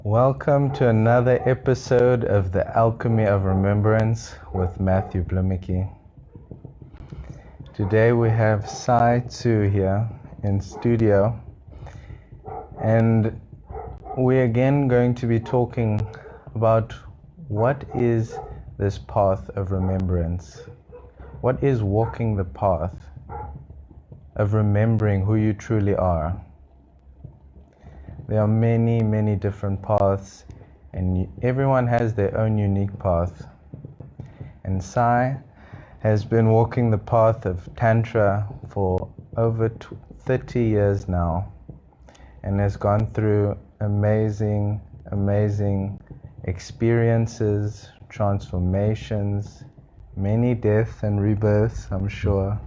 Welcome to another episode of the Alchemy of Remembrance with Matthew Blumicky. Today we have Sai Tzu here in studio, and we're again going to be talking about what is this path of remembrance. What is walking the path of remembering who you truly are? There are many, many different paths, and everyone has their own unique path. And Sai has been walking the path of Tantra for over 30 years now, and has gone through amazing, amazing experiences, transformations, many deaths and rebirths, I'm sure.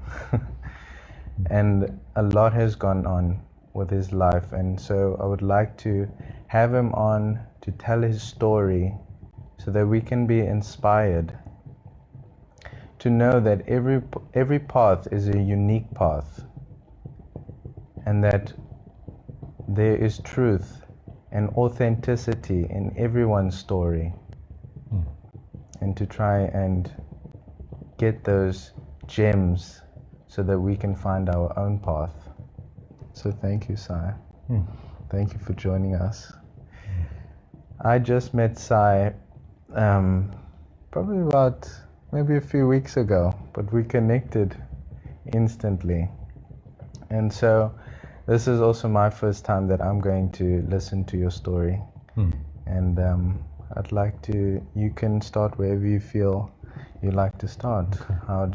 And a lot has gone on with his life, and so I would like to have him on to tell his story so that we can be inspired to know that every path is a unique path, and that there is truth and authenticity in everyone's story, and to try and get those gems so that we can find our own path. So thank you, Sai. Thank you for joining us. I just met Sai probably about maybe a few weeks ago, but we connected instantly. And so this is also my first time that I'm going to listen to your story. And I'd like to, you can start wherever you feel you like to start. Okay. How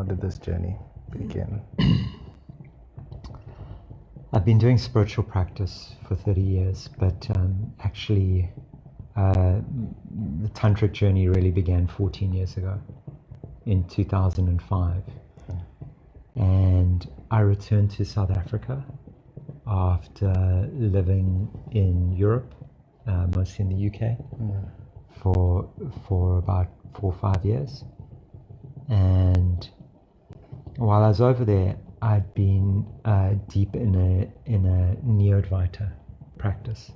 did this journey begin? I've been doing spiritual practice for 30 years, but actually the Tantric Journey really began 14 years ago, in 2005. And I returned to South Africa after living in Europe, mostly in the UK, for about 4 or 5 years. And while I was over there, I'd been deep in a neo-Advaita practice.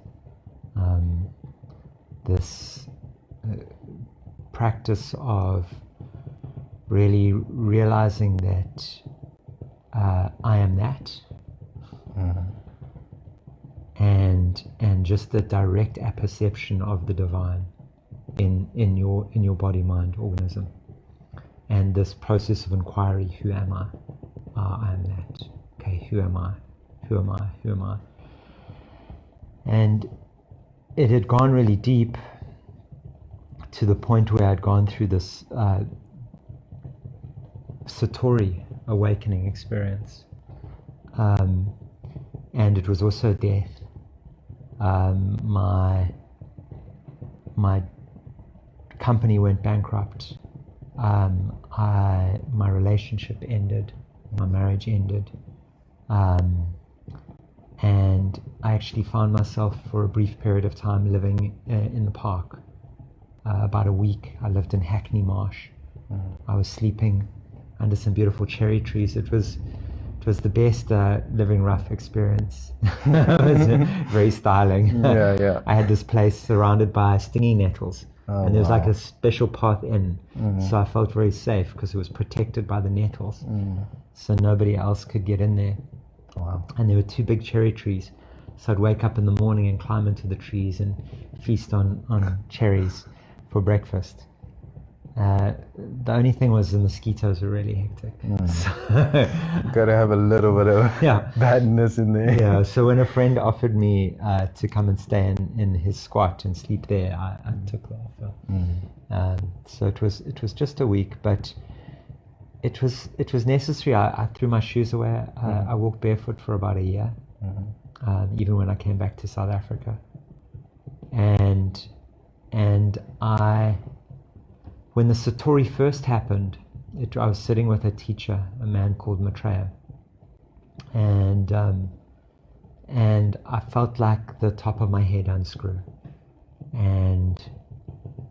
This practice of really realizing that I am that, and just the direct apperception of the divine in your body, mind, organism, and this process of inquiry: who am I? I am that. Okay, who am I? Who am I? Who am I? And it had gone really deep to the point where I'd gone through this Satori awakening experience. And it was also death. My company went bankrupt. My relationship ended. My marriage ended, and I actually found myself for a brief period of time living in the park. About a week, I lived in Hackney Marsh. I was sleeping under some beautiful cherry trees. It was the best living rough experience. It was very styling. Yeah. I had this place surrounded by stinging nettles. And there was like a special path in, so I felt very safe because it was protected by the nettles, so nobody else could get in there. Wow. And there were 2 big cherry trees, so I'd wake up in the morning and climb into the trees and feast on cherries for breakfast. The only thing was the mosquitoes were really hectic. So, gotta have a little bit of badness in there. Yeah, so when a friend offered me to come and stay in his squat and sleep there, I took the offer. So it was just a week, but it was necessary. I threw my shoes away. I walked barefoot for about a year, even when I came back to South Africa. And when the Satori first happened, I was sitting with a teacher, a man called Maitreya, and I felt like the top of my head unscrew, and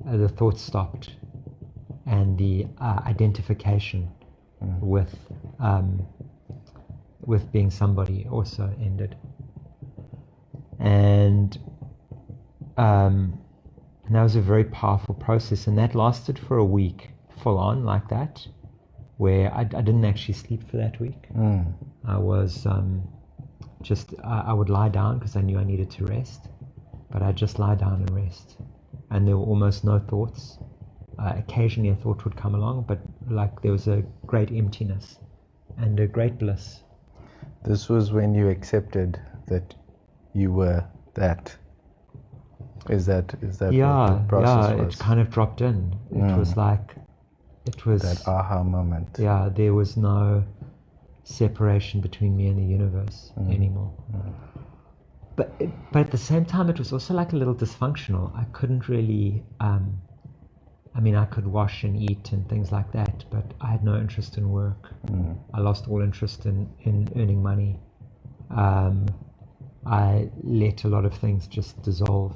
the thoughts stopped, and the identification with being somebody also ended. And and that was a very powerful process, and that lasted for a week, full on like that, where I didn't actually sleep for that week. I was I would lie down because I knew I needed to rest, but I'd just lie down and rest, and there were almost no thoughts. Occasionally a thought would come along, but like there was a great emptiness and a great bliss. This was when you accepted that you were that. Is that what the process was? It kind of dropped in. It was like, it was that aha moment. Yeah, there was no separation between me and the universe anymore. But at the same time, it was also like a little dysfunctional. I couldn't really, I could wash and eat and things like that, but I had no interest in work. I lost all interest in earning money. I let a lot of things just dissolve.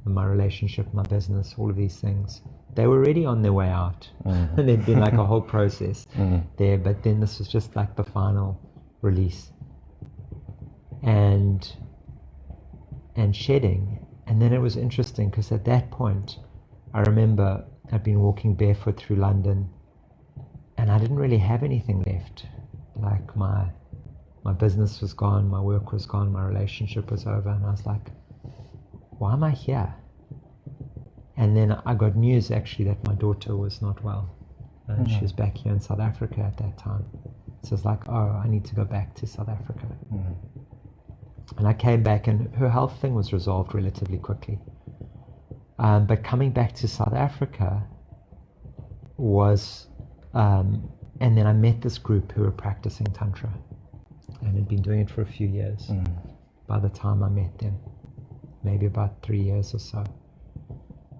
My relationship, my business, all of these things. They were already on their way out. And there'd been like a whole process there, but then this was just like the final release. And shedding. And then it was interesting because at that point, I remember I'd been walking barefoot through London and I didn't really have anything left. Like my business was gone, my work was gone, my relationship was over, and I was like, why am I here? And then I got news actually that my daughter was not well. And she was back here in South Africa at that time. So it's like, oh, I need to go back to South Africa. And I came back and her health thing was resolved relatively quickly. But coming back to South Africa was, and then I met this group who were practicing Tantra and had been doing it for a few years by the time I met them. Maybe about 3 years or so.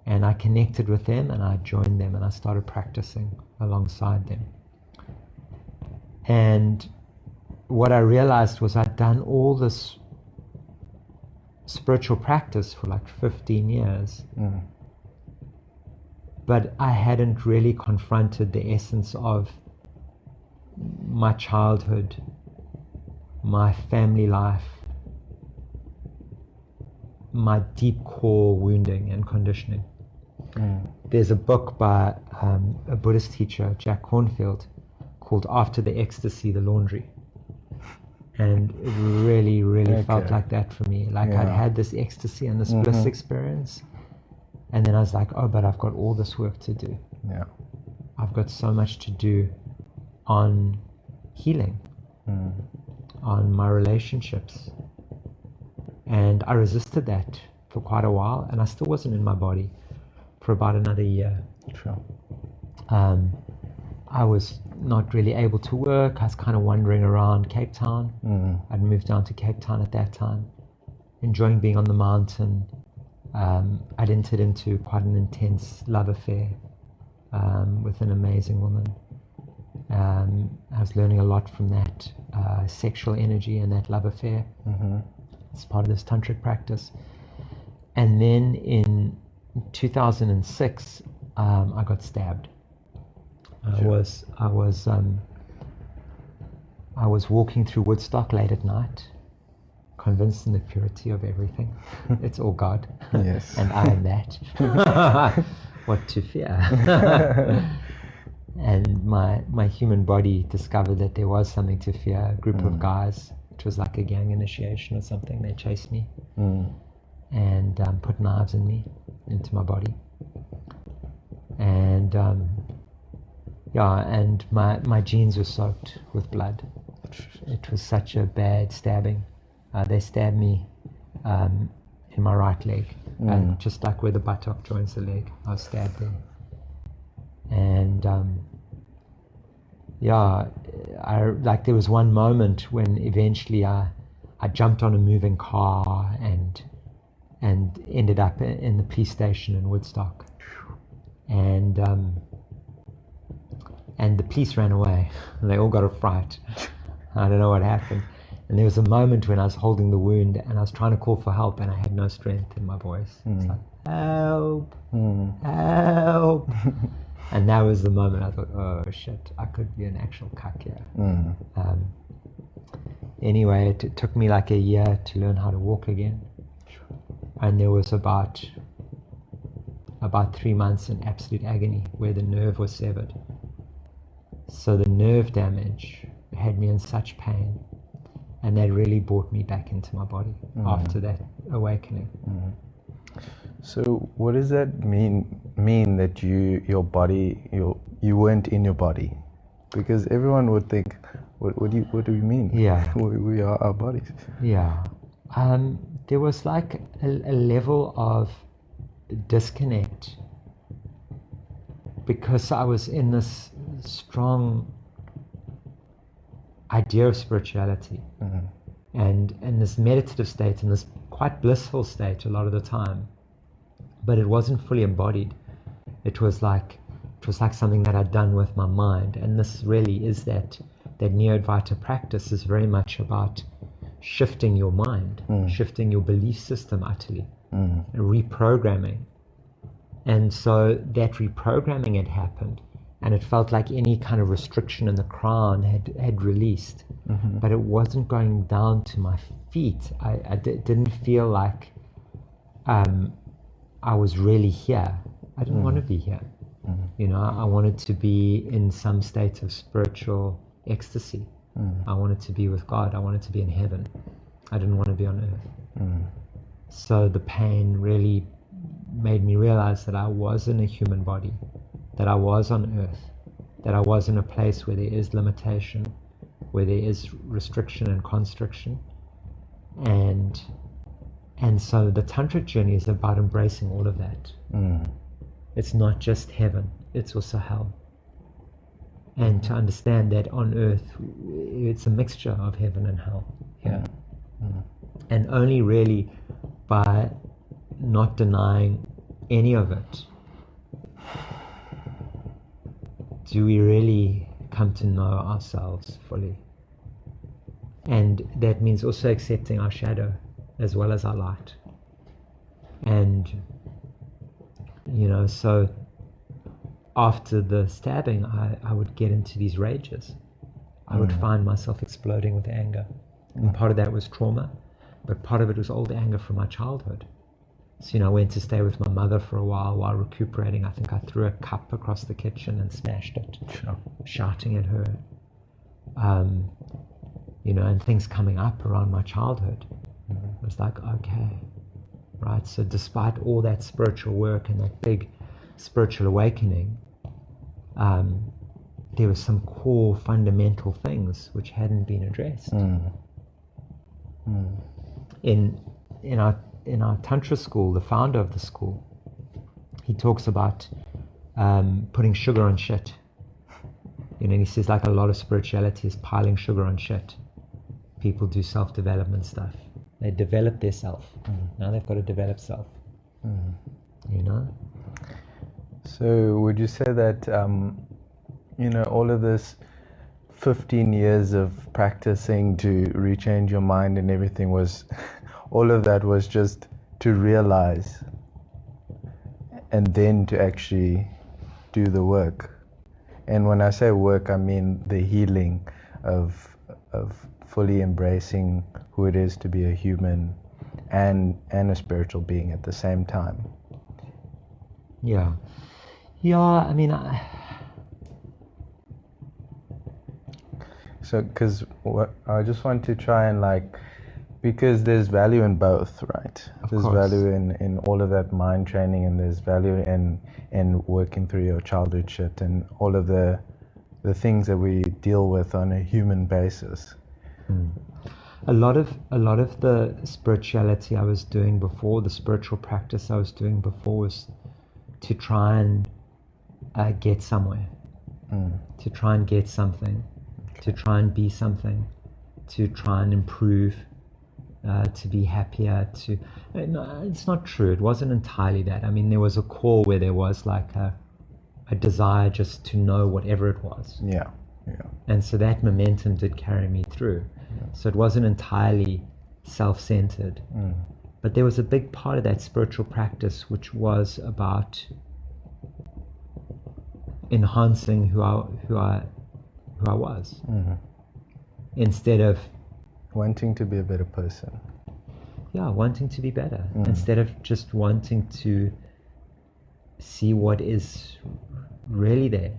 And I connected with them and I joined them and I started practicing alongside them. And what I realized was I'd done all this spiritual practice for like 15 years, but I hadn't really confronted the essence of my childhood, my family life, my deep core wounding and conditioning. There's a book by a Buddhist teacher, Jack Kornfield, called After the Ecstasy, the Laundry. And it really, really felt like that for me. Like I'd had this ecstasy and this bliss experience. And then I was like, oh, but I've got all this work to do. I've got so much to do on healing, on my relationships. And I resisted that for quite a while, and I still wasn't in my body for about another year. I was not really able to work. I was kind of wandering around Cape Town. I'd moved down to Cape Town at that time, enjoying being on the mountain. I'd entered into quite an intense love affair with an amazing woman. I was learning a lot from that sexual energy and that love affair. It's part of this tantric practice. And then in 2006, I got stabbed. I was walking through Woodstock late at night, convinced in the purity of everything. It's all God. Yes. And I am that. What to fear? And my human body discovered that there was something to fear. A group of guys, it was like a gang initiation or something. They chased me and put knives in me, into my body. And and my jeans were soaked with blood. It was such a bad stabbing. They stabbed me in my right leg, just like where the buttock joins the leg. I was stabbed there. And there was one moment when eventually I jumped on a moving car and ended up in the police station in Woodstock. And the police ran away. And they all got a fright. I don't know what happened. And there was a moment when I was holding the wound and I was trying to call for help and I had no strength in my voice. It's like, help, help. And that was the moment I thought, oh shit, I could be an actual cuck here. Anyway, it took me like a year to learn how to walk again. and there was about 3 months in absolute agony where the nerve was severed. So the nerve damage had me in such pain, and that really brought me back into my body after that awakening. So what does that mean that your body, you weren't in your body? Because everyone would think, what do you mean? Yeah. We are our bodies. Yeah. There was like a level of disconnect because I was in this strong idea of spirituality and in this meditative state, in this quite blissful state a lot of the time, but it wasn't fully embodied. It was like something that I'd done with my mind, and this really is that Neo-Advaita practice is very much about shifting your mind, shifting your belief system utterly, reprogramming. And so that reprogramming had happened, and it felt like any kind of restriction in the crown had released, but it wasn't going down to my feet. I didn't feel like I was really here. I didn't want to be here. You know, I wanted to be in some state of spiritual ecstasy. I wanted to be with God. I wanted to be in heaven. I didn't want to be on earth. So the pain really made me realize that I was in a human body, that I was on earth, that I was in a place where there is limitation, where there is restriction and constriction. And so the Tantric journey is about embracing all of that. It's not just heaven, it's also hell. And to understand that on earth, it's a mixture of heaven and hell here. And only really by not denying any of it do we really come to know ourselves fully. And that means also accepting our shadow as well as our light. And, you know, so after the stabbing, I would get into these rages. I would find myself exploding with anger. And part of that was trauma, but part of it was old anger from my childhood. So, you know, I went to stay with my mother for a while recuperating. I think I threw a cup across the kitchen and smashed it, shouting at her. You know, and things coming up around my childhood. It was like, okay, right? So despite all that spiritual work and that big spiritual awakening, there were some core fundamental things which hadn't been addressed. In our Tantra school, the founder of the school, he talks about putting sugar on shit. You know, and he says like a lot of spirituality is piling sugar on shit. People do self-development stuff. They develop their self. Now they've got to develop self. You know? So would you say that, you know, all of this 15 years of practicing to rechange your mind and everything was, all of that was just to realize and then to actually do the work? And when I say work, I mean the healing of fully embracing who it is to be a human and a spiritual being at the same time. Yeah, I mean, so because I just want to try and because there's value in both, right? There's value in all of that mind training, and there's value in working through your childhood shit and all of the things that we deal with on a human basis. A lot of the spirituality I was doing before, the spiritual practice I was doing before, was to try and get somewhere, to try and get something, to try and be something, to try and improve, to be happier. No, it's not true. It wasn't entirely that. I mean, there was a core where there was like a desire just to know whatever it was. Yeah. And so that momentum did carry me through. So it wasn't entirely self-centered. But there was a big part of that spiritual practice which was about enhancing who I was, instead of wanting to be a better person. wanting to be better instead of just wanting to see what is really there,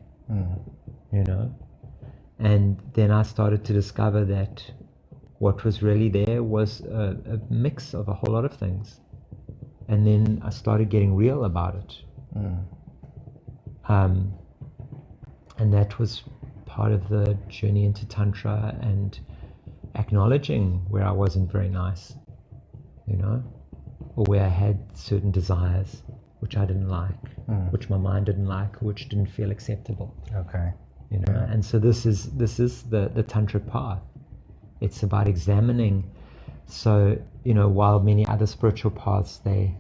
you know. And then I started to discover that what was really there was a mix of a whole lot of things. And then I started getting real about it. And that was part of the journey into Tantra, and acknowledging where I wasn't very nice, you know, or where I had certain desires which I didn't like, which my mind didn't like, which didn't feel acceptable. Okay. You know, and so this is the tantric path. It's about examining. So, you know, while many other spiritual paths, they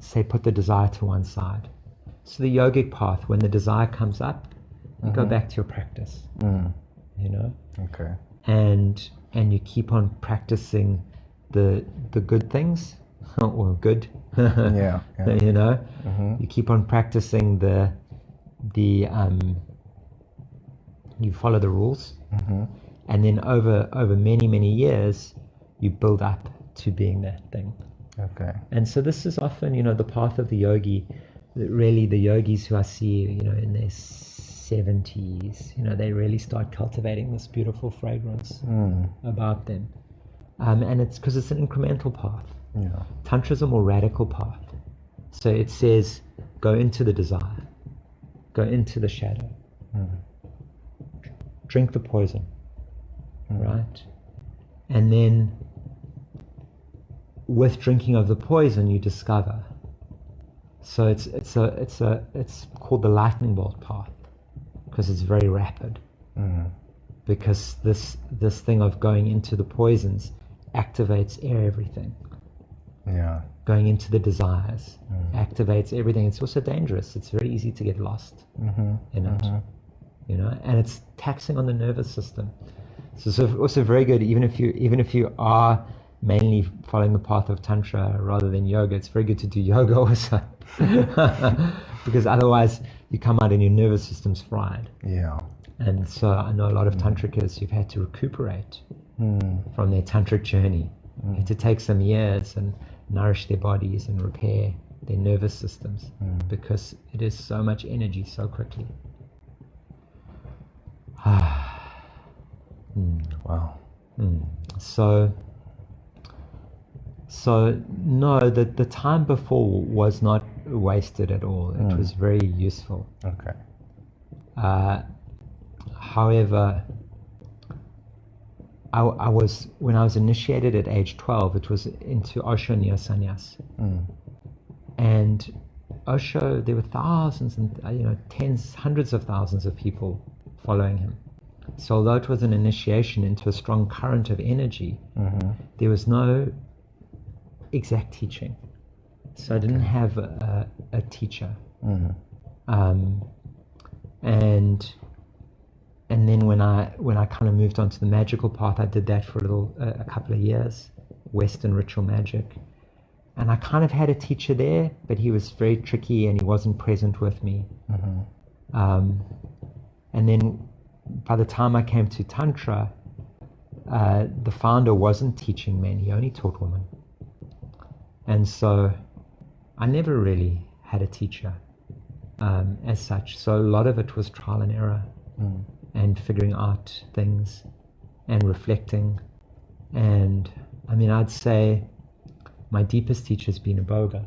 say put the desire to one side. So the yogic path, when the desire comes up, you go back to your practice. You know? Okay. And you keep on practicing the good things, or good. Yeah. You know? You keep on practicing the you follow the rules, and then over many years you build up to being that thing. Okay. And so this is often, you know, the path of the yogi. Really, the yogis who I see, you know, in their 70s, you know, they really start cultivating this beautiful fragrance about them, and it's because it's an incremental path. Yeah. Tantra is a more radical path. So it says, go into the desire, go into the shadow, drink the poison, right? And then with drinking of the poison, you discover. So it's called the lightning bolt path, because it's very rapid. Because this thing of going into the poisons activates everything. Yeah. Going into the desires activates everything. It's also dangerous. It's very easy to get lost in it, you know, and it's taxing on the nervous system. So it's also very good, even if you are mainly following the path of Tantra rather than yoga, it's very good to do yoga also. Because otherwise you come out and your nervous system's fried. Yeah. And so I know a lot of tantrikas who've had to recuperate from their tantric journey. They had to take some years and nourish their bodies and repair their nervous systems, because it is so much energy so quickly. Wow. So no, the time before was not wasted at all. It was very useful. Okay. However, when I was initiated at age 12, it was into Osho Sannyas. And Osho, there were thousands and tens, hundreds of thousands of people following him. So although it was an initiation into a strong current of energy, there was no exact teaching. So I didn't have a teacher. And then when I kind of moved on to the magical path, I did that for a couple of years, Western ritual magic. And I kind of had a teacher there, but he was very tricky and he wasn't present with me. And then by the time I came to Tantra, the founder wasn't teaching men, he only taught women. And so I never really had a teacher as such. So a lot of it was trial and error. And figuring out things and reflecting. And I mean, I'd say my deepest teacher's been Iboga,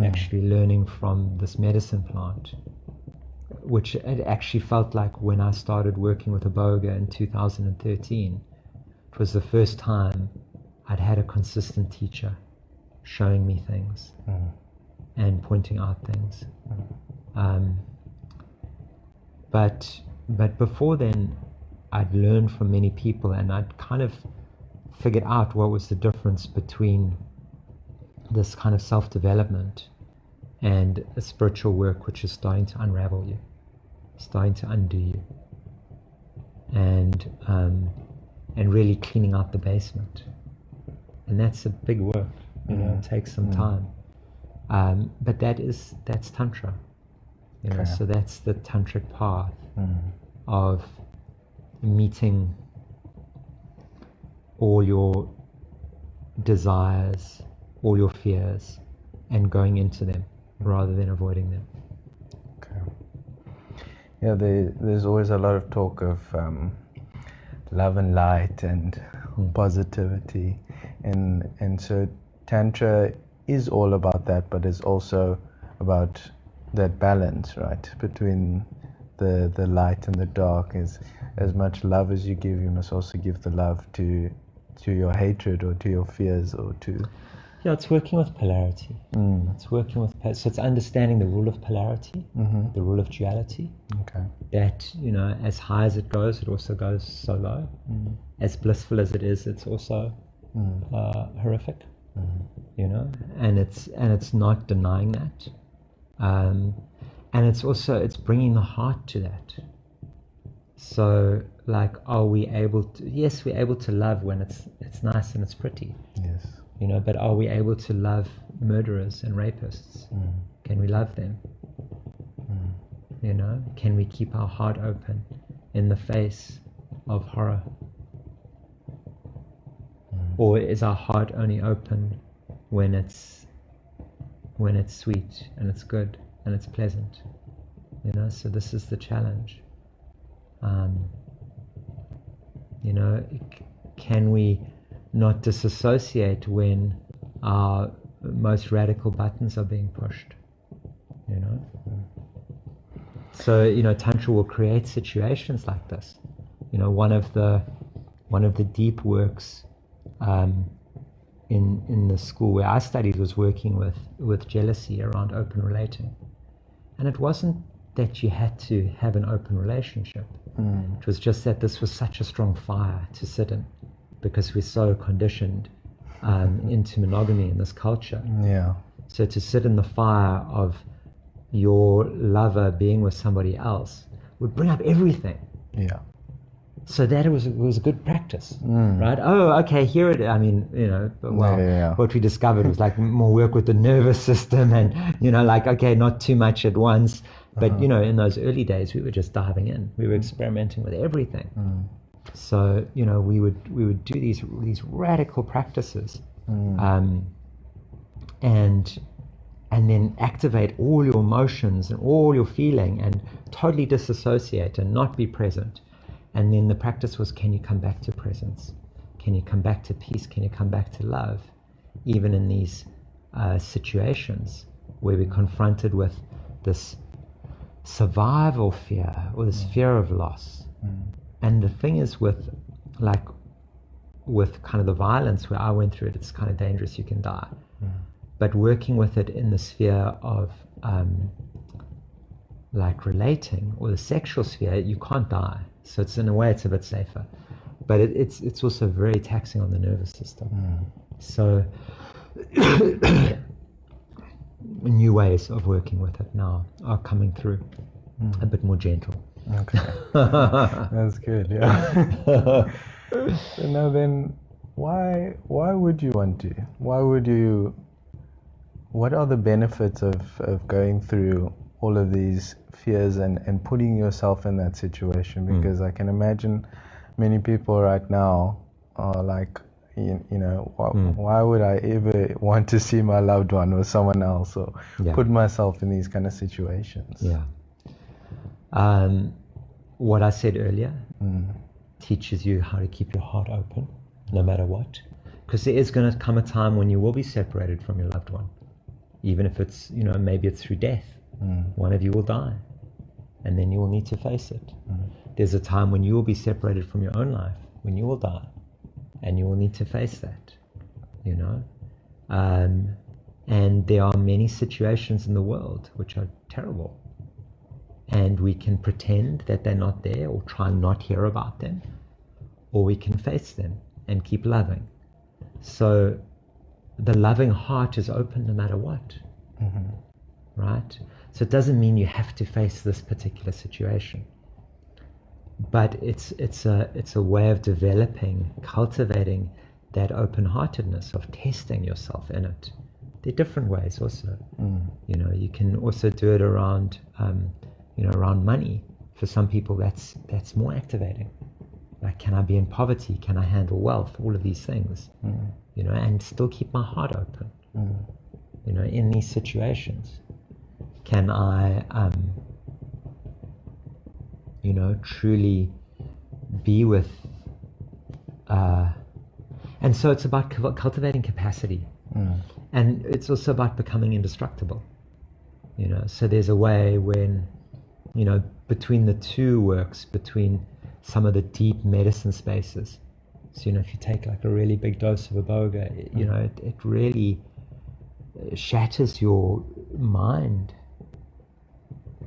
actually learning from this medicine plant, which it actually felt like when I started working with Iboga in 2013, it was the first time I'd had a consistent teacher showing me things and pointing out things. But before then, I'd learned from many people, and I'd kind of figured out what was the difference between this kind of self-development and a spiritual work which is starting to unravel you, starting to undo you, and really cleaning out the basement. And that's a big work, it takes some time. But that's Tantra. So that's the tantric path of meeting all your desires, all your fears, and going into them rather than avoiding them. Okay. Yeah, there's always a lot of talk of love and light and positivity, and so Tantra is all about that, but it's also about that balance, right, between the light and the dark. Is as much love as you give, you must also give the love to your hatred or to your fears or to... Yeah, it's working with polarity. It's working with so it's understanding the rule of polarity, the rule of duality. Okay. That, you know, as high as it goes, it also goes so low. As blissful as it is, it's also horrific. You know, and it's not denying that, and it's bringing the heart to that. So, like, are we able to? Yes, we're able to love when it's nice and it's pretty. Yes. You know, but are we able to love murderers and rapists? Can we love them? You know, can we keep our heart open in the face of horror? Or is our heart only open when it's sweet and it's good and it's pleasant? You know, so this is the challenge. You know, can we not disassociate when our most radical buttons are being pushed? You know? So, you know, Tantra will create situations like this. You know, one of the deep works in the school where I studied was working with jealousy around open relating. And it wasn't that you had to have an open relationship. It was just that this was such a strong fire to sit in, because we're so conditioned into monogamy in this culture. Yeah. So to sit in the fire of your lover being with somebody else would bring up everything. Yeah. So that it was a good practice, right? Oh, okay, here it is. I mean, you know, well, what we discovered was like more work with the nervous system and, you know, like, okay, not too much at once. But, you know, in those early days, we were just diving in. We were experimenting with everything. So, you know, we would do these radical practices, and then activate all your emotions and all your feeling and totally disassociate and not be present. And then the practice was, can you come back to presence? Can you come back to peace? Can you come back to love? Even in these situations where we're confronted with this survival fear or this fear of loss. And the thing is with kind of the violence where I went through it, it's kind of dangerous, you can die. But working with it in the sphere of like relating, or the sexual sphere, you can't die. So it's, in a way, it's a bit safer. But it's also very taxing on the nervous system. So new ways of working with it now are coming through, a bit more gentle. Okay. That's good, yeah. So now then, why would you want to? What are the benefits of going through all of these fears and putting yourself in that situation? Because I can imagine many people right now are like, you know, why would I ever want to see my loved one with someone else, or put myself in these kind of situations? Yeah. What I said earlier teaches you how to keep your heart open no matter what, because there is going to come a time when you will be separated from your loved one, even if it's, you know, maybe it's through death. One of you will die, and then you will need to face it. There's a time when you will be separated from your own life, when you will die, and you will need to face that, you know. And there are many situations in the world which are terrible, and we can pretend that they're not there or try and not hear about them, or we can face them and keep loving. So the loving heart is open no matter what, right? So it doesn't mean you have to face this particular situation, but it's a way of developing, cultivating that open-heartedness, of testing yourself in it. There are different ways also. You know, you can also do it around, you know, around money. For some people, that's more activating. Like, can I be in poverty? Can I handle wealth? All of these things, you know, and still keep my heart open, you know, in these situations. Can I, you know, truly be with, and so it's about cultivating capacity. And it's also about becoming indestructible, you know. So there's a way when, you know, between the two works, between some of the deep medicine spaces. So, you know, if you take like a really big dose of iboga, you know, it really shatters your mind.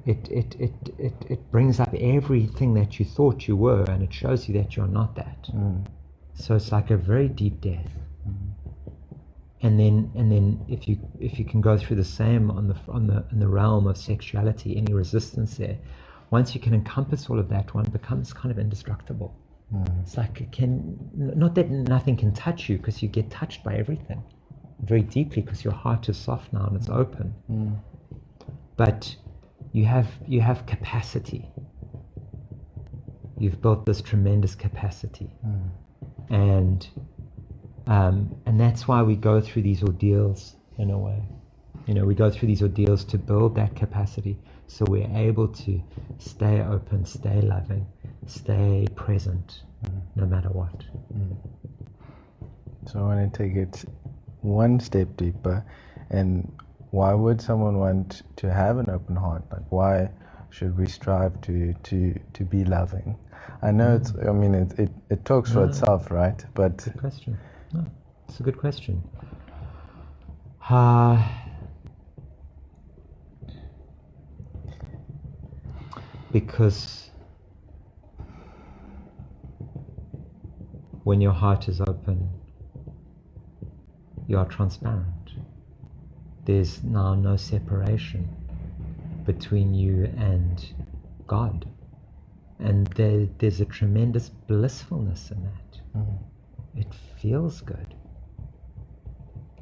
It brings up everything that you thought you were, and it shows you that you're not that. So it's like a very deep death. And then if you can go through the same in the realm of sexuality, any resistance there, once you can encompass all of that, one becomes kind of indestructible. It's like it can, not that nothing can touch you, because you get touched by everything very deeply, because your heart is soft now and it's open. But you have capacity. You've built this tremendous capacity, and that's why we go through these ordeals in a way. You know, we go through these ordeals to build that capacity, so we're able to stay open, stay loving, stay present, no matter what. So I want to take it one step deeper. And why would someone want to have an open heart? Like, why should we strive to be loving? I know it's, I mean, it talks for itself, right? But good question. No, it's a good question. Because when your heart is open, you are transparent. There's now no separation between you and God. And there's a tremendous blissfulness in that. It feels good.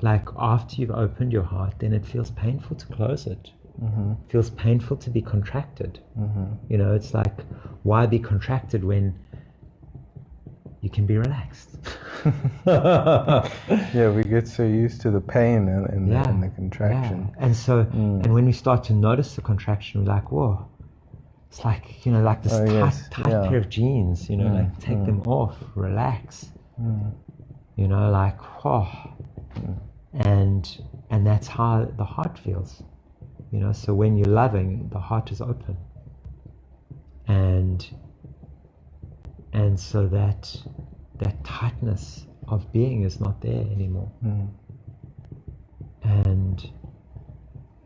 Like after you've opened your heart, then it feels painful to close it. It feels painful to be contracted. You know, it's like, why be contracted when you can be relaxed? Yeah, we get so used to the pain and the contraction. And so, and when we start to notice the contraction, we're like, whoa, it's like, you know, like this tight pair of jeans, you know, like take them off, relax, you know, like, oh, and that's how the heart feels, you know. So when you're loving, the heart is open, and so that tightness of being is not there anymore, and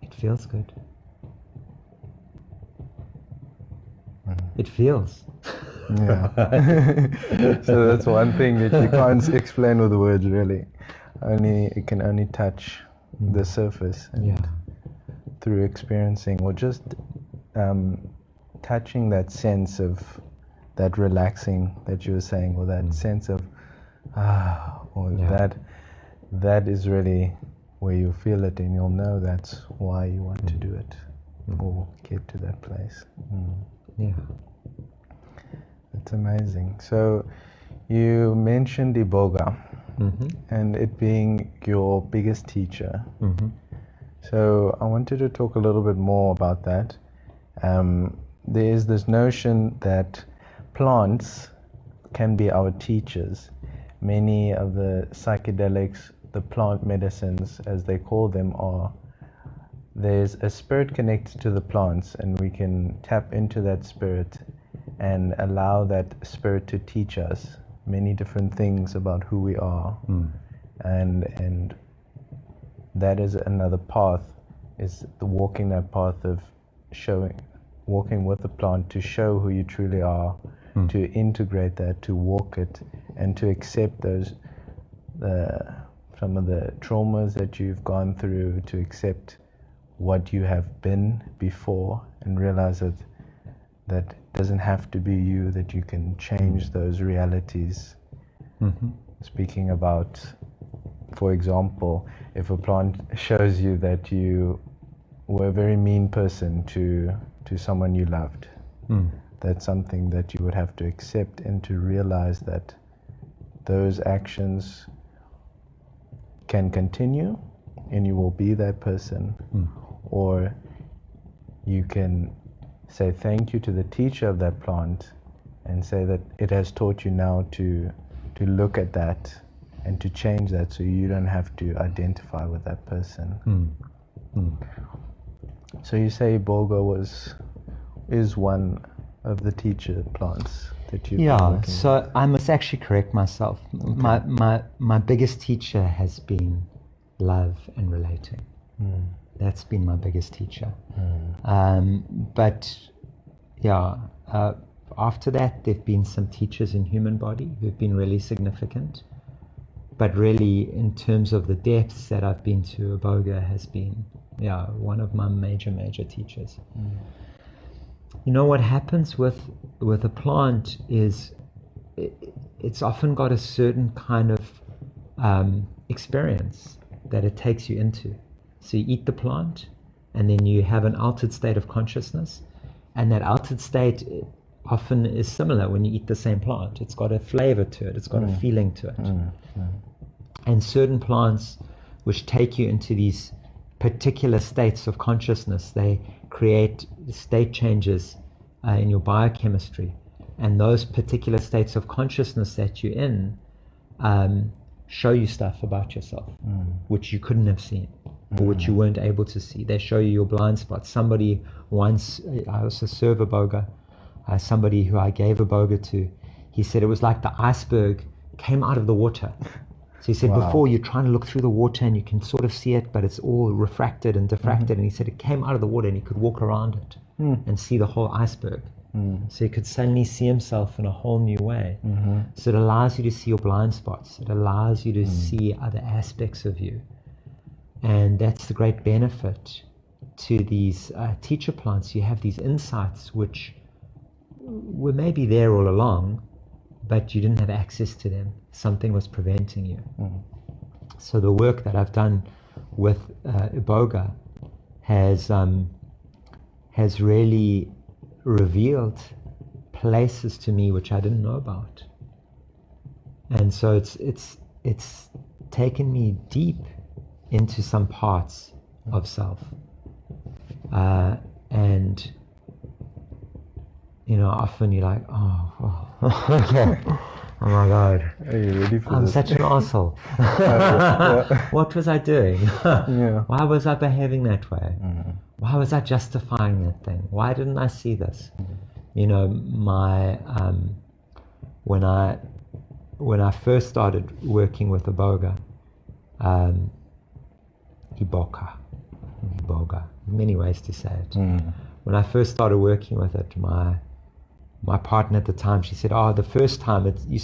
it feels good. It feels. Yeah. So that's one thing that you can't explain with words, really. It can only touch the surface, and through experiencing, or just touching that sense of that relaxing that you were saying, or that sense of that is really where you feel it, and you'll know that's why you want to do it, or get to that place. Yeah. It's amazing. So you mentioned Iboga, and it being your biggest teacher. So I wanted to talk a little bit more about that. There is this notion that plants can be our teachers. Many of the psychedelics, the plant medicines as they call them, there's a spirit connected to the plants, and we can tap into that spirit and allow that spirit to teach us many different things about who we are. And that is another path, is walking that path of walking with the plant to show who you truly are, to integrate that, to walk it, and to accept some of the traumas that you've gone through, to accept what you have been before, and realize that doesn't have to be you, that you can change those realities. Speaking about, for example, if a plant shows you that you were a very mean person to someone you loved, that's something that you would have to accept and to realize that those actions can continue and you will be that person, or you can say thank you to the teacher of that plant and say that it has taught you now to look at that and to change that, so you don't have to identify with that person. So you say Iboga is one of the teacher plants that you've been working so with. I must actually correct myself. Okay. My biggest teacher has been love and relating. That's been my biggest teacher. But after that, there have been some teachers in human body who've been really significant. But really, in terms of the depths that I've been to, Iboga has been one of my major teachers. You know, what happens with a plant is it's often got a certain kind of experience that it takes you into. So you eat the plant, and then you have an altered state of consciousness, and that altered state often is similar when you eat the same plant. It's got a flavor to it, it's got a feeling to it. And certain plants which take you into these particular states of consciousness, they create state changes in your biochemistry, and those particular states of consciousness that you're in show you stuff about yourself which you couldn't have seen, or which you weren't able to see. They show you your blind spots. Somebody once, I also serve Iboga, somebody who I gave Iboga to, he said it was like the iceberg came out of the water. So he said, before you're trying to look through the water and you can sort of see it, but it's all refracted and diffracted. And he said it came out of the water and he could walk around it and see the whole iceberg. So he could suddenly see himself in a whole new way. So it allows you to see your blind spots. It allows you to see other aspects of you. And that's the great benefit to these teacher plants. You have these insights which were maybe there all along, but you didn't have access to them. Something was preventing you. So the work that I've done with Iboga has really revealed places to me which I didn't know about. And so it's taken me deep into some parts of self. And you know, often you're like, oh my God, Are you ready for I'm this? such an asshole. What was I doing? Why was I behaving that way? Why was I justifying that thing? Why didn't I see this? You know, my when I first started working with Iboga, Iboga, many ways to say it. When I first started working with it, my partner at the time, she said, the first time you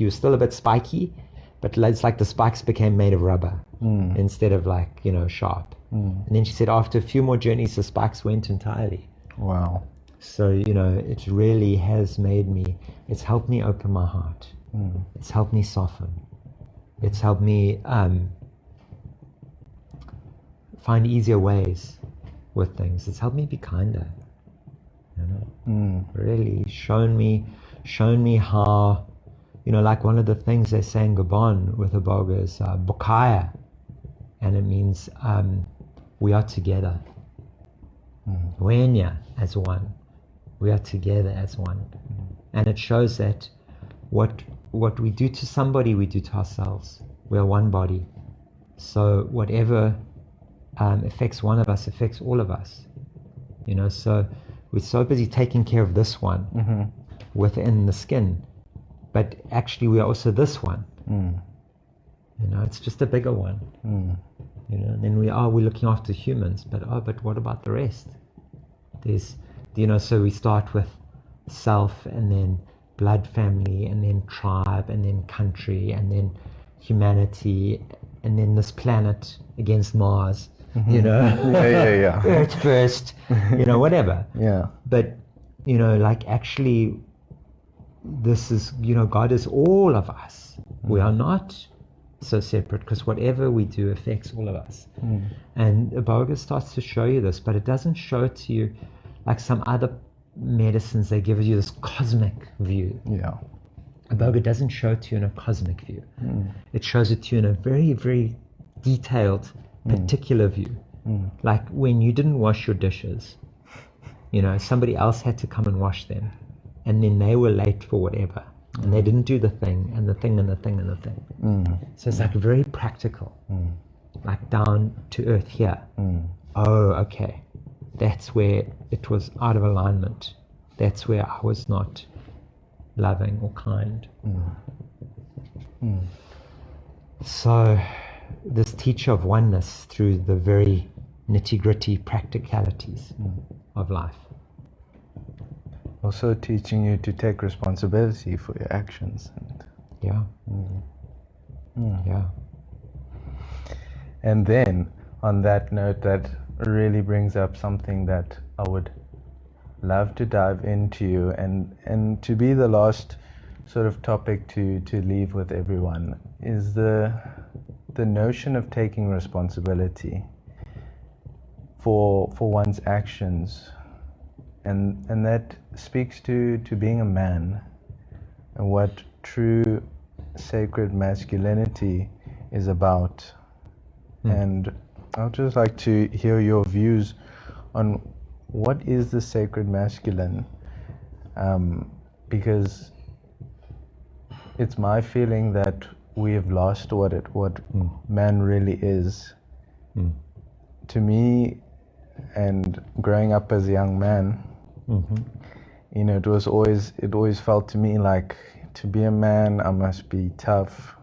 were still a bit spiky, but it's like the spikes became made of rubber instead of like, you know, sharp. And then she said after a few more journeys, the spikes went entirely. Wow. So, you know, it really has it's helped me open my heart. It's helped me soften. It's helped me find easier ways with things. It's helped me be kinder. You know, really shown me how, you know, like one of the things they say in Gabon with Iboga is Bokaya, and it means we are together. Wenya as one. We are together as one. And it shows that what we do to somebody, we do to ourselves. We are one body. So whatever affects one of us affects all of us. You know, so we're so busy taking care of this one within the skin, but actually we are also this one. You know, it's just a bigger one. You know, and then we're looking after humans, but what about the rest? There's, you know, so we start with self, and then blood family, and then tribe, and then country, and then humanity, and then this planet against Mars. You know, Earth first, you know, whatever. But, you know, like actually, this is, you know, God is all of us. We are not so separate, because whatever we do affects all of us. And Iboga starts to show you this, but it doesn't show it to you like some other medicines, they give you this cosmic view. Yeah. Iboga doesn't show it to you in a cosmic view. It shows it to you in a very, very detailed, particular view. Like when you didn't wash your dishes, you know, somebody else had to come and wash them, and then they were late for whatever, and they didn't do the thing, and the thing, and the thing, and the thing. So it's like very practical, like down to earth here. Oh, okay. That's where it was out of alignment. That's where I was not loving or kind. So this teacher of oneness through the very nitty-gritty practicalities of life. Also teaching you to take responsibility for your actions. Yeah. Yeah. And then, on that note, that really brings up something that I would love to dive into, and to be the last sort of topic to leave with everyone, is the notion of taking responsibility for one's actions, and that speaks to being a man and what true sacred masculinity is about. And I'd just like to hear your views on what is the sacred masculine, because it's my feeling that we have lost what man really is. To me, and growing up as a young man, you know, it always felt to me like, to be a man, I must be tough,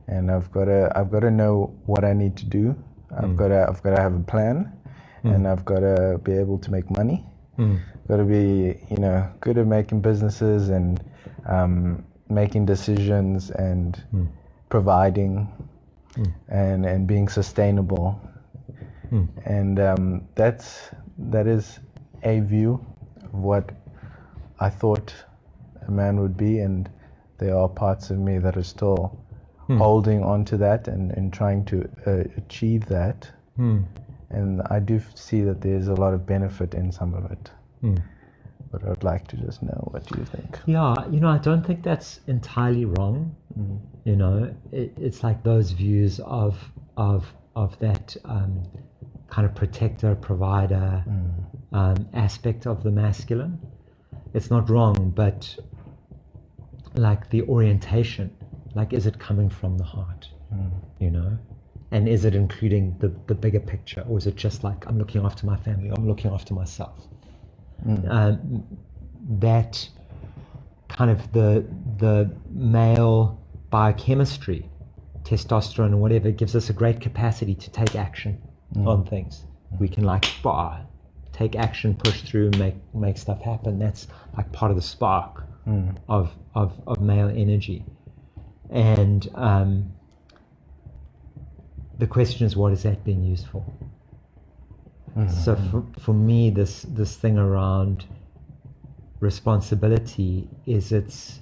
and I've got to know what I need to do. I've got to have a plan, and I've got to be able to make money. Got to be, you know, good at making businesses and making decisions and providing and being sustainable. And that is a view of what I thought a man would be, and there are parts of me that are still holding on to that and trying to achieve that. And I do see that there's a lot of benefit in some of it. But I'd like to just know what you think. Yeah, you know, I don't think that's entirely wrong. You know, it's like those views of that kind of protector, provider aspect of the masculine. It's not wrong, but like the orientation, like, is it coming from the heart? You know, and is it including the bigger picture, or is it just like, I'm looking after my family, or I'm looking after myself? That kind of the male biochemistry, testosterone and whatever, gives us a great capacity to take action on things. We can like take action, push through, make stuff happen. That's like part of the spark of male energy. And the question is, what is that being used for? So for me, this thing around responsibility is, it's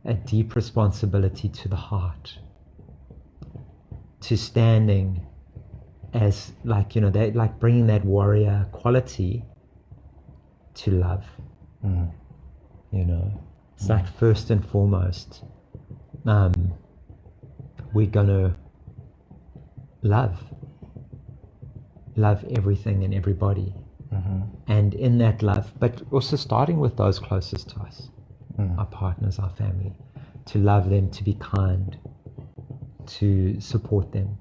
a deep responsibility to the heart, to standing as, like, you know, they like bringing that warrior quality to love. You know, it's like, first and foremost, we're gonna love everything and everybody, and in that love, but also starting with those closest to us, our partners, our family, to love them, to be kind, to support them.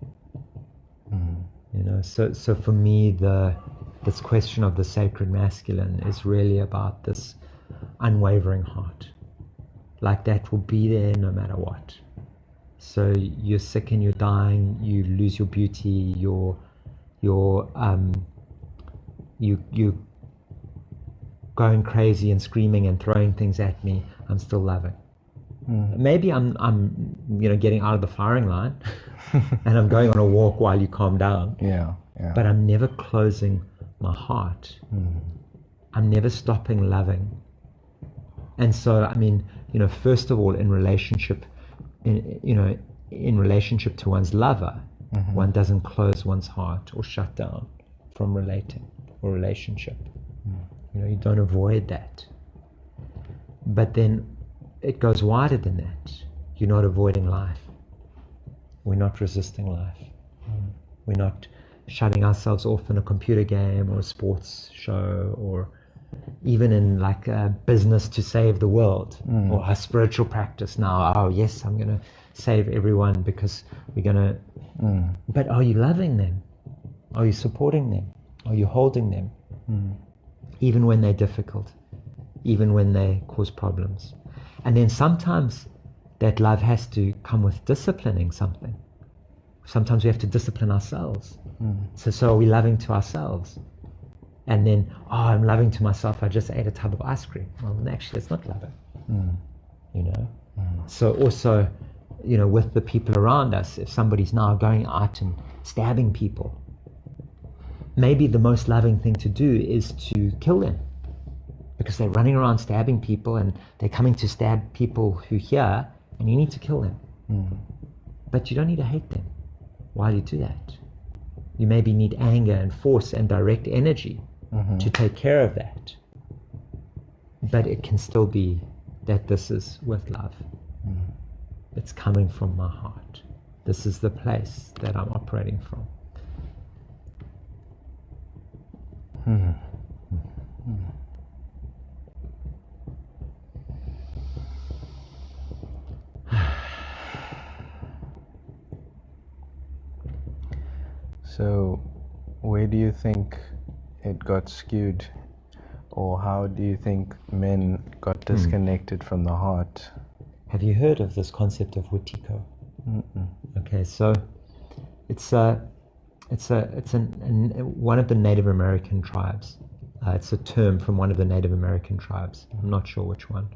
You know, so for me, this question of the sacred masculine is really about this unwavering heart, like that will be there no matter what. So you're sick and you're dying, you lose your beauty, you going crazy and screaming and throwing things at me, I'm still loving. Maybe I'm you know, getting out of the firing line and I'm going on a walk while you calm down. But I'm never closing my heart. I'm never stopping loving. And so, I mean, you know, first of all, in relationship to one's lover, one doesn't close one's heart or shut down from relating or relationship. You don't avoid that. But then it goes wider than that. You're not avoiding life. We're not resisting life. We're not shutting ourselves off in a computer game or a sports show, or even in like a business to save the world, or a spiritual practice now. Oh yes, I'm going to save everyone because we're going to... But are you loving them? Are you supporting them? Are you holding them? Even when they're difficult, even when they cause problems. And then sometimes that love has to come with disciplining something. Sometimes we have to discipline ourselves. So are we loving to ourselves? And then, I'm loving to myself, I just ate a tub of ice cream. Well, actually, it's not loving. So also, with the people around us, if somebody's now going out and stabbing people, maybe the most loving thing to do is to kill them, because they're running around stabbing people and they're coming to stab people who hear, and you need to kill them. But you don't need to hate them while you do that. You maybe need anger and force and direct energy to take care of that. But it can still be that this is with love. It's coming from my heart. This is the place that I'm operating from. So, where do you think it got skewed, or how do you think men got disconnected from the heart? Have you heard of this concept of Wetiko? Okay, so it's one of the Native American tribes. It's a term from one of the Native American tribes. I'm not sure which one.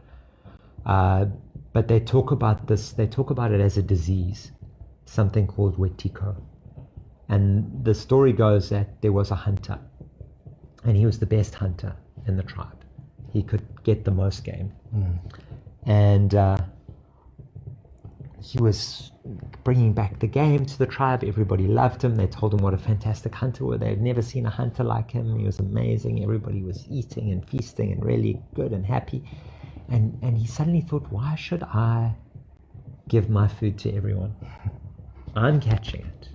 But they talk about this. They talk about it as a disease, something called Wetiko. And the story goes that there was a hunter, and he was the best hunter in the tribe. He could get the most game. And he was bringing back the game to the tribe. Everybody loved him. They told him what a fantastic hunter was. They had never seen a hunter like him. He was amazing. Everybody was eating and feasting and really good and happy. And he suddenly thought, why should I give my food to everyone? I'm catching it.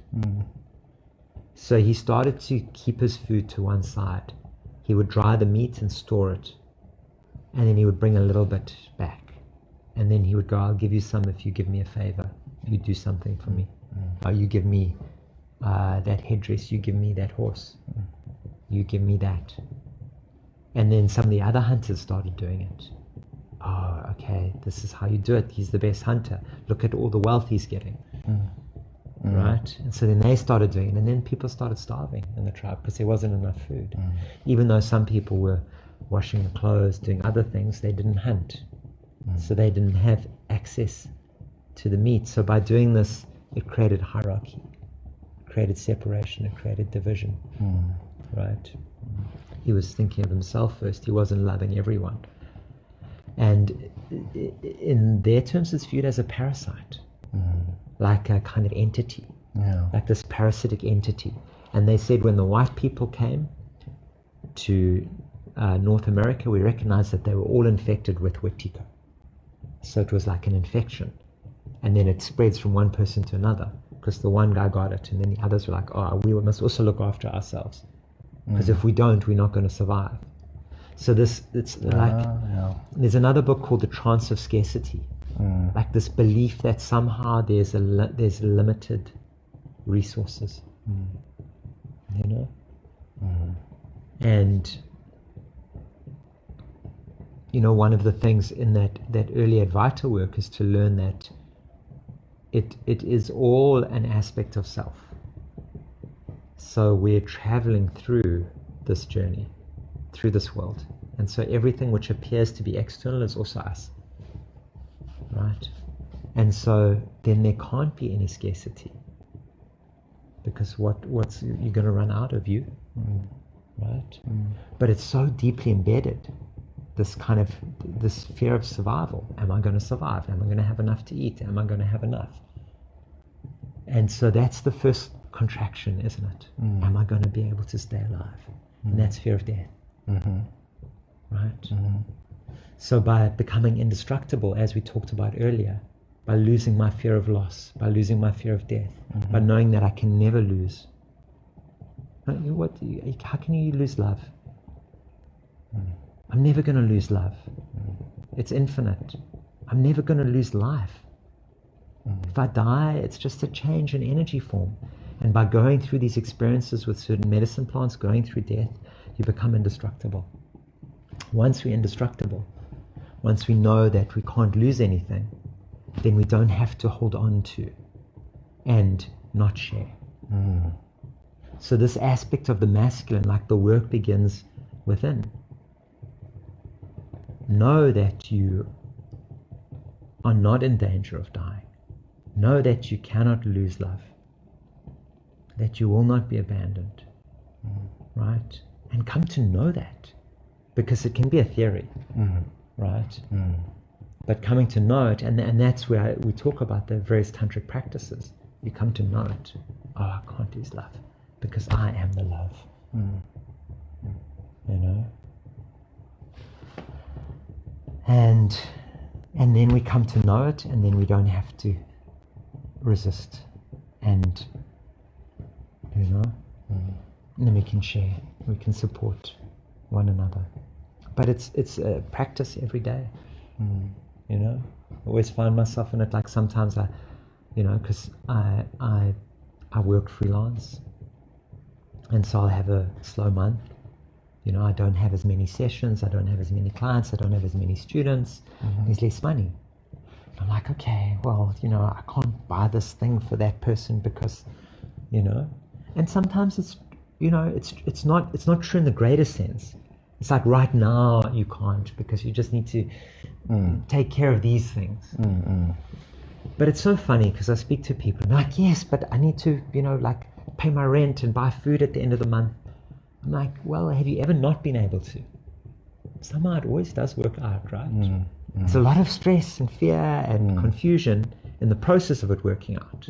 So he started to keep his food to one side. He would dry the meat and store it. And then he would bring a little bit back. And then he would go, I'll give you some if you give me a favor. You do something for me. You give me that headdress. You give me that horse. You give me that. And then some of the other hunters started doing it. Oh, okay, this is how you do it. He's the best hunter. Look at all the wealth he's getting. Right? And so then they started doing it, and then people started starving in the tribe because there wasn't enough food. Even though some people were washing the clothes, doing other things, they didn't hunt. So they didn't have access to the meat. So by doing this, it created hierarchy, it created separation, it created division. Right? He was thinking of himself first. He wasn't loving everyone. And in their terms, it's viewed as a parasite. Like a kind of entity, like this parasitic entity. And they said when the white people came to North America, we recognized that they were all infected with Wetiko. So it was like an infection. And then it spreads from one person to another, because the one guy got it, and then the others were like, we must also look after ourselves. Because if we don't, we're not going to survive. So there's another book called The Trance of Scarcity. Like this belief that somehow there's limited resources, and one of the things in that early Advaita work is to learn that it is all an aspect of self. So we're traveling through this journey, through this world, and so everything which appears to be external is also us. Right? And so then there can't be any scarcity, because what's you're going to run out of you, right? But it's so deeply embedded, this fear of survival. Am I going to survive? Am I going to have enough to eat? Am I going to have enough? And so that's the first contraction, isn't it? Am I going to be able to stay alive? And that's fear of death. right? Mm-hmm. So by becoming indestructible, as we talked about earlier, by losing my fear of loss, by losing my fear of death, Mm-hmm. by knowing that I can never lose. How can you lose love? Mm-hmm. I'm never going to lose love. Mm-hmm. It's infinite. I'm never going to lose life. Mm-hmm. If I die, it's just a change in energy form. And by going through these experiences with certain medicine plants, going through death, you become indestructible. Once we're indestructible, once we know that we can't lose anything, then we don't have to hold on to and not share. Mm-hmm. So this aspect of the masculine, like the work begins within. Know that you are not in danger of dying. Know that you cannot lose love. That you will not be abandoned. Mm-hmm. Right? And come to know that. Because it can be a theory. Mm-hmm. Right? Mm-hmm. But coming to know it, and that's where we talk about the various tantric practices. You come to know it. Oh, I can't lose love. Because I am the love. Mm-hmm. You know? And then we come to know it, and then we don't have to resist. And, you know, and then we can share, we can support one another. But it's a practice every day, you know. I always find myself in it, like sometimes I, you know, because I work freelance, and so I'll have a slow month. You know, I don't have as many sessions, I don't have as many clients, I don't have as many students, there's less money. I'm like, okay, well, you know, I can't buy this thing for that person because, you know, and sometimes it's, you know, it's not true in the greater sense. It's like right now you can't because you just need to take care of these things. But it's so funny because I speak to people and they're like, yes, but I need to, you know, like pay my rent and buy food at the end of the month. I'm like, well, have you ever not been able to? Somehow it always does work out, right? There's a lot of stress and fear and confusion in the process of it working out.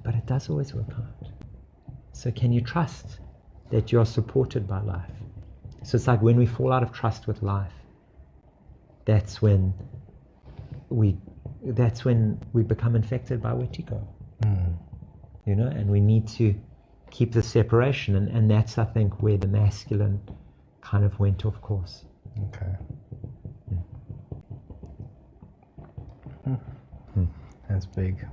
But it does always work out. So can you trust that you're supported by life? So it's like when we fall out of trust with life, that's when we become infected by Wetiko. You know, and we need to keep the separation, and that's, I think, where the masculine kind of went off course. Okay. That's big.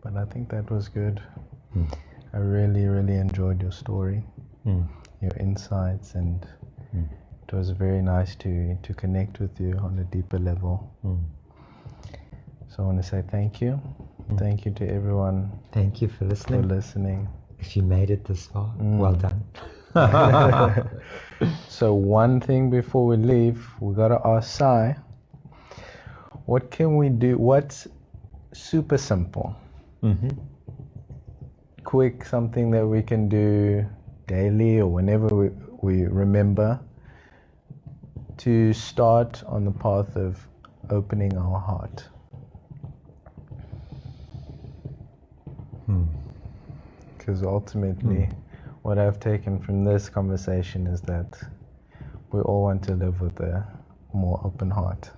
But I think that was good. I really, really enjoyed your story, your insights, and it was very nice to connect with you on a deeper level. So I want to say thank you. Thank you to everyone. Thank you for listening. If you made it this far, well done. So one thing before we leave, we got to ask Sai, what can we do? What's super simple? Quick, something that we can do daily or whenever we remember to start on the path of opening our heart. Because ultimately, what I've taken from this conversation is that we all want to live with a more open heart.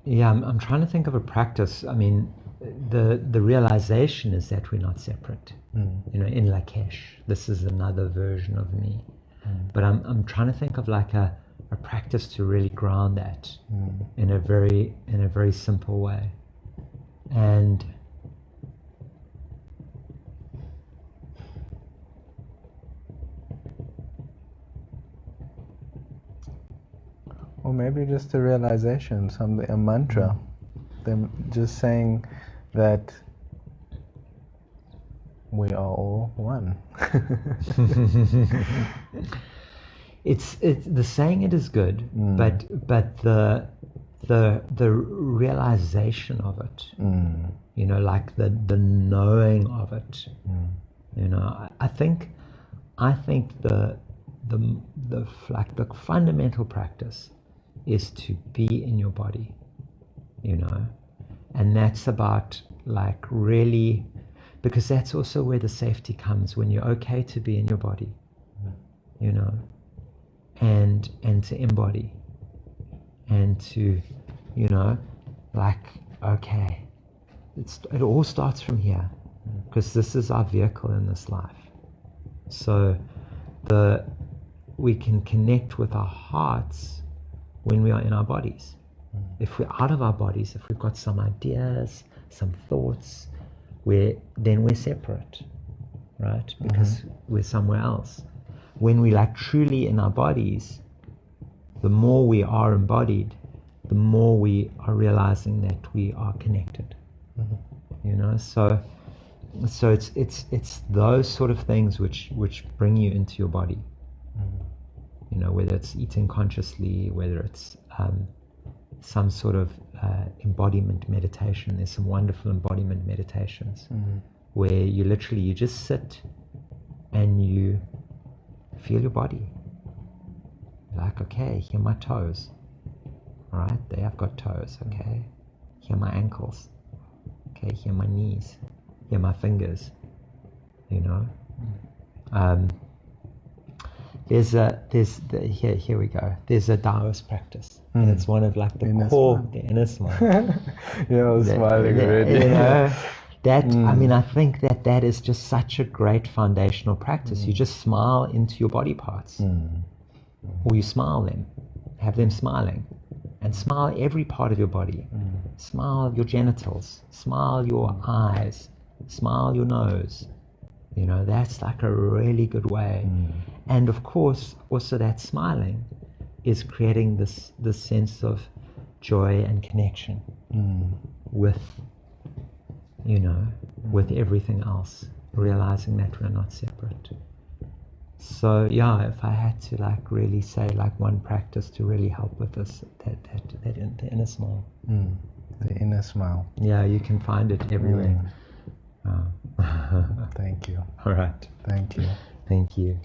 Yeah, I'm trying to think of a practice. I mean, the realization is that we're not separate. You know, in Lakesh, this is another version of me. But I'm trying to think of like a practice to really ground that in a very simple way. And or maybe just a realization, a mantra. Them just saying that we are all one. It's the saying it is good, but the realization of it, you know, like the knowing of it, you know, I think the the fundamental practice is to be in your body, you know, and that's about like really, because that's also where the safety comes, when you're okay to be in your body, you know, and to embody, and to, you know, like, okay, it all starts from here, because this is our vehicle in this life. So we can connect with our hearts when we are in our bodies. If we're out of our bodies, if we've got some ideas, some thoughts, then we're separate, right? Because we're somewhere else. When we like truly in our bodies, the more we are embodied, the more we are realizing that we are connected. You know, so it's those sort of things which bring you into your body. You know, whether it's eating consciously, whether it's some sort of embodiment meditation. There's some wonderful embodiment meditations where you just sit and you feel your body. Like, okay, here are my toes. All right, there I've got toes. Okay, here are my ankles. Okay, here are my knees. Here are my fingers. You know. Here we go. There's a Taoist practice, and it's one of like the core, the inner smile. Yeah, I was smiling already. You know, that I mean, I think that is just such a great foundational practice. You just smile into your body parts, or you smile them, have them smiling, and smile every part of your body. Smile your genitals, smile your eyes, smile your nose. You know, that's like a really good way. And of course, also that smiling is creating this sense of joy and connection with, you know, with everything else, realizing that we're not separate. So yeah, if I had to like really say like one practice to really help with this, that the inner smile. The inner smile. Yeah, you can find it everywhere. Thank you. All right. Thank you. Thank you.